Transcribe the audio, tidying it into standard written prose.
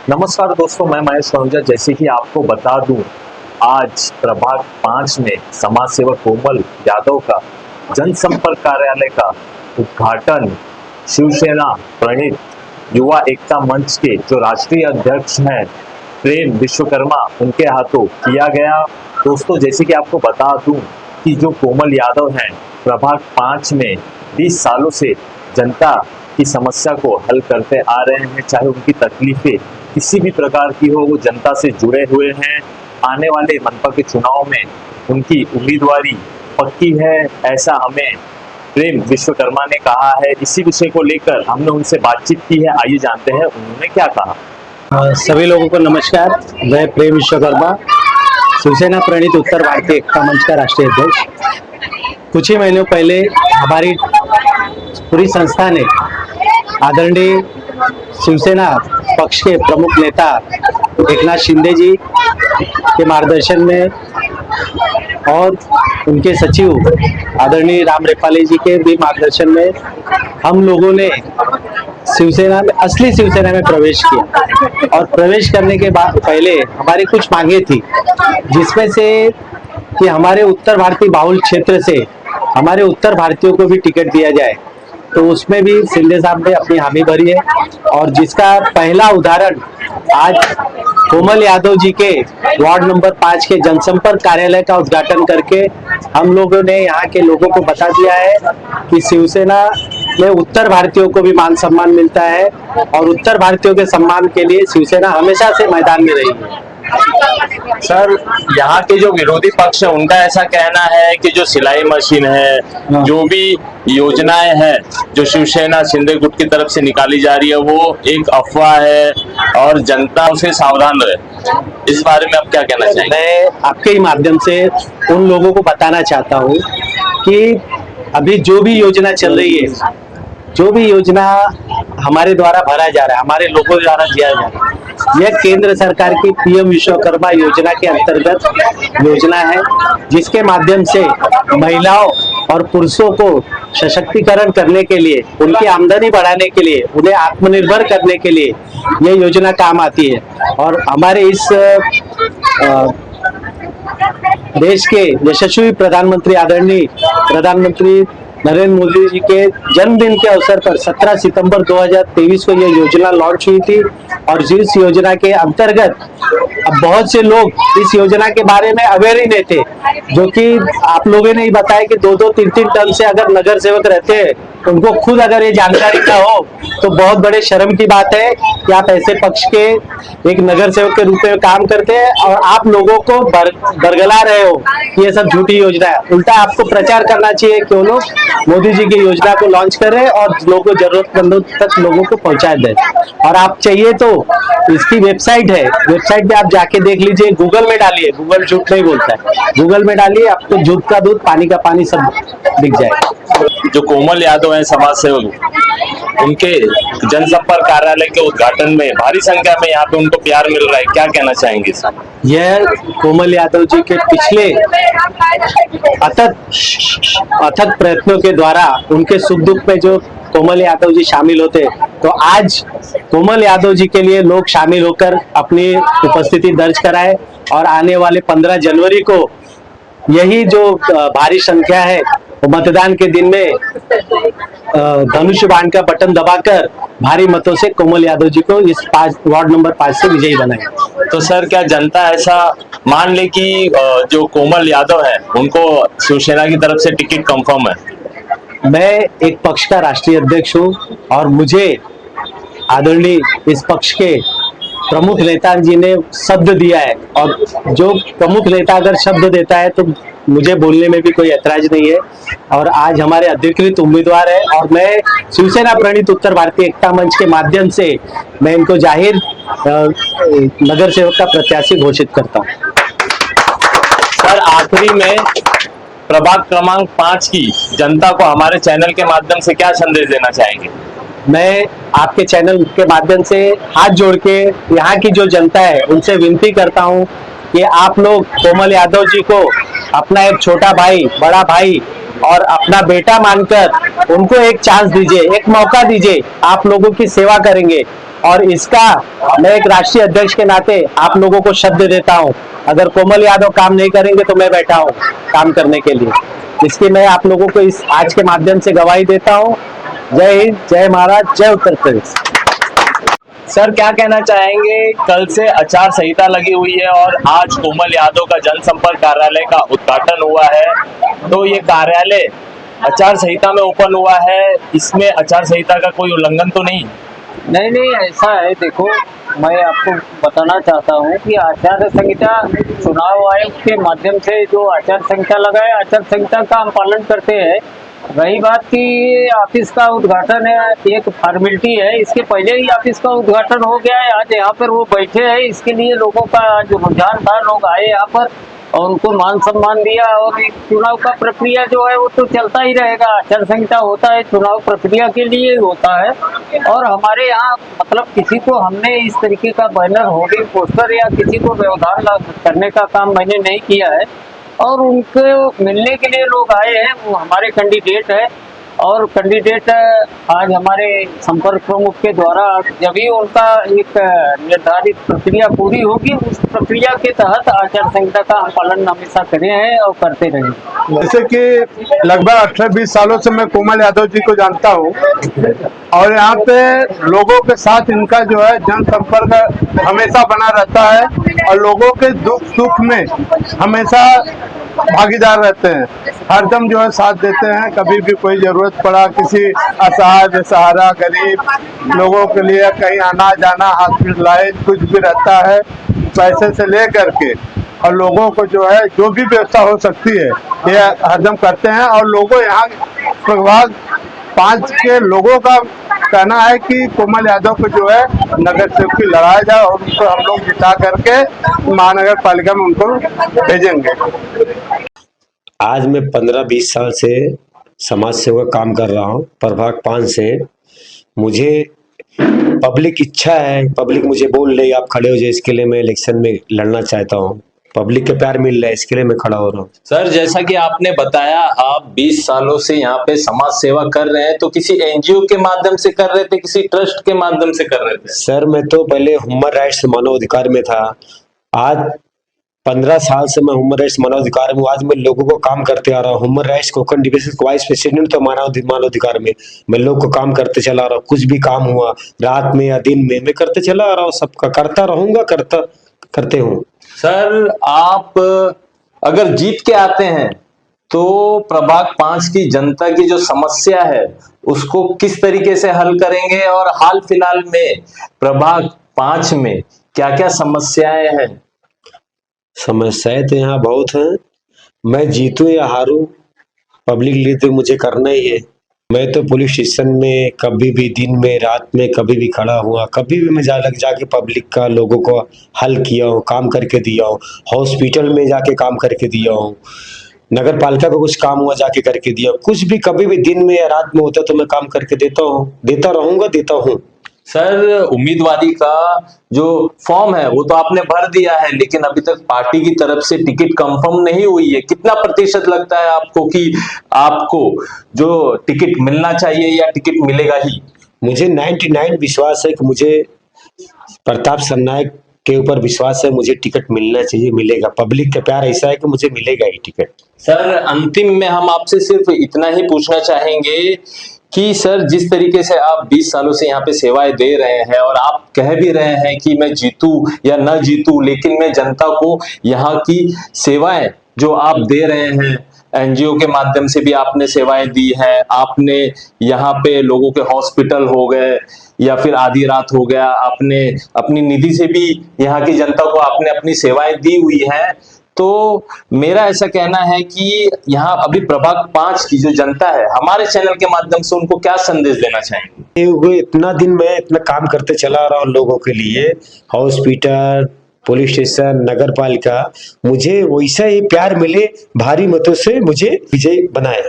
नमस्कार दोस्तों, मैं महेश रंजा। जैसे कि आपको बता दूं, आज प्रभाग 5 में समाज सेवक कोमल यादव का जनसंपर्क कार्यालय का उद्घाटन शिवसेना प्रणीत युवा एकता मंच के जो राष्ट्रीय अध्यक्ष हैं प्रेम विश्वकर्मा, उनके हाथों किया गया। दोस्तों, जैसे कि आपको बता दूं कि जो कोमल यादव हैं प्रभाग 5 में 20 सालों से जनता की समस्या को हल करते आ रहे हैं। चाहे उनकी तकलीफें किसी भी प्रकार की हो, वो जनता से जुड़े हुए हैं। आने वाले मनपा के चुनाव में उनकी उम्मीदवारी पक्की है, ऐसा हमें प्रेम विश्वकर्मा ने कहा है। इसी विषय को लेकर हमने उनसे बातचीत की है। आइए जानते हैं उन्होंने क्या कहा। सभी लोगों को नमस्कार। मैं प्रेम विश्वकर्मा, शिवसेना प्रणीत उत्तर भारतीय एकता मंच का राष्ट्रीय अध्यक्ष। कुछ ही महीनों पहले हमारी पूरी संस्था ने आदरणीय शिवसेना पक्ष के प्रमुख नेता एकनाथ शिंदे जी के मार्गदर्शन में और उनके सचिव आदरणीय राम रेपाले जी के भी मार्गदर्शन में हम लोगों ने शिवसेना में, असली शिवसेना में प्रवेश किया। और प्रवेश करने के बाद पहले हमारी कुछ मांगे थी, जिसमें से कि हमारे उत्तर भारतीय बाहुल क्षेत्र से हमारे उत्तर भारतीयों को भी टिकट दिया जाए। तो उसमें भी शिंदे साहब ने अपनी हामी भरी है, और जिसका पहला उदाहरण आज कोमल यादव जी के वार्ड नंबर 5 के जनसंपर्क कार्यालय का उद्घाटन करके हम लोगों ने यहाँ के लोगों को बता दिया है कि शिवसेना में उत्तर भारतीयों को भी मान सम्मान मिलता है, और उत्तर भारतीयों के सम्मान के लिए शिवसेना हमेशा से मैदान में रही है। सर, यहाँ के जो विरोधी पक्ष है उनका ऐसा कहना है कि जो सिलाई मशीन है, जो भी योजनाएं हैं जो शिवसेना शिंदे गुट की तरफ से निकाली जा रही है, वो एक अफवाह है और जनता उसे सावधान रहे। इस बारे में आप क्या कहना चाहेंगे? मैं आपके ही माध्यम से उन लोगों को बताना चाहता हूँ कि अभी जो भी योजना चल रही है, जो भी योजना हमारे द्वारा भरा जा रहा है, हमारे लोगों द्वारा दिया जा रहा है, यह केंद्र सरकार की पीएम विश्वकर्मा योजना के अंतर्गत योजना है, जिसके माध्यम से महिलाओं और पुरुषों को सशक्तिकरण करने के लिए, उनकी आमदनी बढ़ाने के लिए, उन्हें आत्मनिर्भर करने के लिए यह योजना काम आती है। और हमारे इस देश के यशस्वी प्रधानमंत्री आदरणीय प्रधानमंत्री नरेंद्र मोदी जी के जन्मदिन के अवसर पर 17 सितंबर 2023 को यह योजना लॉन्च हुई थी। और जिस योजना के अंतर्गत अब बहुत से लोग इस योजना के बारे में अवेयर ही नहीं थे, जो कि आप लोगों ने ही बताया कि 2-2, 3-3 टर्म से अगर नगर सेवक रहते हैं, उनको खुद अगर ये जानकारी ना हो तो बहुत बड़े शर्म की बात है कि आप ऐसे पक्ष के एक नगर सेवक के रूप में काम करते हैं और आप लोगों को बरगला रहे हो कि ये सब झूठी योजना है। उल्टा आपको प्रचार करना चाहिए कि वो लोग मोदी जी की योजना को लॉन्च करें और लोगों को, जरूरतमंदों तक लोगों को पहुंचा दें। और आप चाहिए तो इसकी वेबसाइट है, वेबसाइट पे आप जाके देख लीजिए, गूगल में डालिए, गूगल झूठ नहीं बोलता है, गूगल में डालिए, आपको दूध का दूध पानी का पानी सब दिख जाएगा। जो कोमल यादव है समाज सेवक, उनके जनसंपर्क कार्यालय के उद्घाटन में भारी संख्या में यहाँ पे उनको प्यार मिल रहा है, क्या कहना चाहेंगे सर? यह कोमल यादव जी के पिछले अथक प्रयत्नों के द्वारा उनके सुख दुख में जो कोमल यादव जी शामिल होते, तो आज कोमल यादव जी के लिए लोग शामिल होकर अपनी उपस्थिति दर्ज कराए। और आने वाले 15 जनवरी को यही जो भारी संख्या है, मतदान के दिन में धनुष बाण का बटन दबाकर भारी मतों से कोमल यादव जी को इस वार्ड नंबर 5 से विजयी बनाए। तो सर, क्या जनता ऐसा मान ले कि जो कोमल यादव है उनको शिवसेना की तरफ से टिकट कंफर्म है? मैं एक पक्ष का राष्ट्रीय अध्यक्ष हूँ और मुझे आदरणीय इस पक्ष के प्रमुख नेता जी ने शब्द दिया है, और जो प्रमुख नेता अगर शब्द देता है तो मुझे बोलने में भी कोई ऐतराज नहीं है। और आज हमारे अधिकृत उम्मीदवार है, और मैं शिवसेना प्रणीत उत्तर भारतीय एकता मंच के माध्यम से मैं इनको जाहिर नगर सेवक का प्रत्याशी घोषित करता हूँ। सर, आखिरी में प्रभाग क्रमांक 5 की जनता को हमारे चैनल के माध्यम से क्या संदेश देना चाहेंगे? मैं आपके चैनल के माध्यम से हाथ जोड़ के यहाँ की जो जनता है उनसे विनती करता हूँ कि आप लोग कोमल यादव जी को अपना एक छोटा भाई, बड़ा भाई और अपना बेटा मानकर उनको एक चांस दीजिए, एक मौका दीजिए। आप लोगों की सेवा करेंगे और इसका मैं एक राष्ट्रीय अध्यक्ष के नाते आप लोगों को शब्द देता हूं, अगर कोमल यादव काम नहीं करेंगे तो मैं बैठा हूं काम करने के लिए। इसकी मैं आप लोगों को इस आज के माध्यम से गवाही देता हूं। जय हिंद, जय महाराज, जय उत्तर प्रदेश। सर क्या कहना चाहेंगे, कल से आचार संहिता लगी हुई है और आज कोमल यादव का जनसंपर्क कार्यालय का उद्घाटन हुआ है, तो ये कार्यालय आचार संहिता में ओपन हुआ है, इसमें आचार संहिता का कोई उल्लंघन तो नहीं? नहीं, ऐसा है। देखो, मैं आपको बताना चाहता हूँ कि आचार संहिता चुनाव आयोग के माध्यम से जो आचार संहिता लगा है, आचार संहिता का हम पालन करते हैं। रही बात की ऑफिस का उद्घाटन है, एक फॉर्मेलिटी है, इसके पहले ही ऑफिस का उद्घाटन हो गया है। आज यहाँ पर वो बैठे हैं, इसके लिए लोगों का जो रुझान था, लोग आए यहाँ पर और उनको मान सम्मान दिया। और चुनाव का प्रक्रिया जो है वो तो चलता ही रहेगा। आचार संहिता होता है चुनाव प्रक्रिया के लिए होता है। और हमारे यहाँ मतलब किसी को हमने इस तरीके का बैनर, होर्डिंग, पोस्टर या किसी को व्यवधान करने का काम मैंने नहीं किया है। और उनको मिलने के लिए लोग आए हैं, वो हमारे कैंडिडेट है और कैंडिडेट आज हमारे संपर्क प्रमुख के द्वारा जब भी उनका एक निर्धारित प्रक्रिया पूरी होगी, उस प्रक्रिया के तहत आचार संहिता का हम पालन हमेशा करे हैं और करते रहेंगे। जैसे कि लगभग 18-20 सालों से मैं कोमल यादव जी को जानता हूँ और यहाँ पे लोगों के साथ इनका जो है जनसंपर्क हमेशा बना रहता है और लोगों के दुख सुख में हमेशा भागीदार रहते हैं, हरदम जो है साथ देते हैं। कभी भी कोई जरूरत पड़ा, किसी असहाय बेसहारा गरीब लोगों के लिए कहीं आना जाना, हॉस्पिटलाइज कुछ भी रहता है, पैसे से ले करके और लोगों को जो है जो भी व्यवस्था हो सकती है ये हरदम करते हैं। और लोगों यहाँ प्रभाग 5 के लोगों का कहना है कि कोमल यादव को जो है नगर सेवक की लड़ाया जाए और उनको हम लोग जिता करके महानगर पालिका में उनको भेजेंगे। आज मैं 15-20 साल से समाज सेवा काम कर रहा हूँ प्रभाग 5 से। मुझे पब्लिक इच्छा है, पब्लिक मुझे बोल रही आप खड़े हो जाए, इसके लिए मैं इलेक्शन में लड़ना चाहता हूँ। पब्लिक के प्यार मिल रहा है, इसके लिए मैं खड़ा हो रहा हूँ। सर जैसा कि आपने बताया आप 20 सालों से यहाँ पे समाज सेवा कर रहे हैं, तो किसी एनजीओ के माध्यम से कर रहे थे, किसी ट्रस्ट के माध्यम से कर रहे थे? सर मैं तो पहले ह्यूमन राइट्स मानवाधिकार में था। आज 15 साल से मैं ह्यूमन राइट्स मानवाधिकार में हूँ। आज मैं लोगों को काम करते आ रहा हूँ। ह्यूमन राइट्स कोकण डिवीजन का वाइस प्रेसिडेंट तो मानवाधिकार में मैं लोग को काम करते चला आ रहा हूँ। कुछ भी काम हुआ रात में या दिन में मैं करते चला आ रहा हूँ, सबका करता रहूंगा, करते हूँ। सर आप अगर जीत के आते हैं तो प्रभाग 5 की जनता की जो समस्या है उसको किस तरीके से हल करेंगे, और हाल फिलहाल में प्रभाग 5 में क्या क्या समस्याएं हैं? समस्याएं तो यहाँ बहुत हैं। मैं जीतूं या हारूं पब्लिक लिए तो मुझे करना ही है। मैं तो पुलिस स्टेशन में कभी भी दिन में रात में कभी भी खड़ा हुआ, कभी भी मैं जाके पब्लिक का लोगों को हल किया हूँ, काम करके दिया हूँ। हॉस्पिटल में जाके काम करके दिया हूँ, नगर पालिका को कुछ काम हुआ जाके करके दिया। कुछ भी कभी भी दिन में या रात में होता तो मैं काम करके देता हूँ, देता रहूंगा, देता हूँ। सर उम्मीदवारी का जो फॉर्म है वो तो आपने भर दिया है, लेकिन अभी तक पार्टी की तरफ से टिकट कंफर्म नहीं हुई है। कितना प्रतिशत लगता है आपको कि आपको जो टिकट मिलना चाहिए या टिकट मिलेगा ही? मुझे 99 विश्वास है कि मुझे प्रताप सरनायक के ऊपर विश्वास है, मुझे टिकट मिलना चाहिए, मिलेगा। पब्लिक का प्यार ऐसा है कि मुझे मिलेगा ही टिकट। सर अंतिम में हम आपसे सिर्फ इतना ही पूछना चाहेंगे कि सर जिस तरीके से आप 20 सालों से यहाँ पे सेवाएं दे रहे हैं और आप कह भी रहे हैं कि मैं जीतूं या ना जीतूं, लेकिन मैं जनता को यहाँ की सेवाएं जो आप दे रहे हैं, एनजीओ के माध्यम से भी आपने सेवाएं दी हैं, आपने यहाँ पे लोगों के हॉस्पिटल हो गए या फिर आधी रात हो गया, आपने अपनी निधि से भी यहाँ की जनता को आपने अपनी सेवाएं दी हुई हैं। तो मेरा ऐसा कहना है कि यहाँ अभी प्रभाग 5 की जो जनता है, हमारे चैनल के माध्यम से उनको क्या संदेश देना चाहेंगे? इतना दिन मैं इतना काम करते चला आ रहा हूँ लोगों के लिए, हॉस्पिटल, पुलिस स्टेशन, नगर पालिका, मुझे वैसा ही प्यार मिले, भारी मतों से मुझे विजयी बनाए।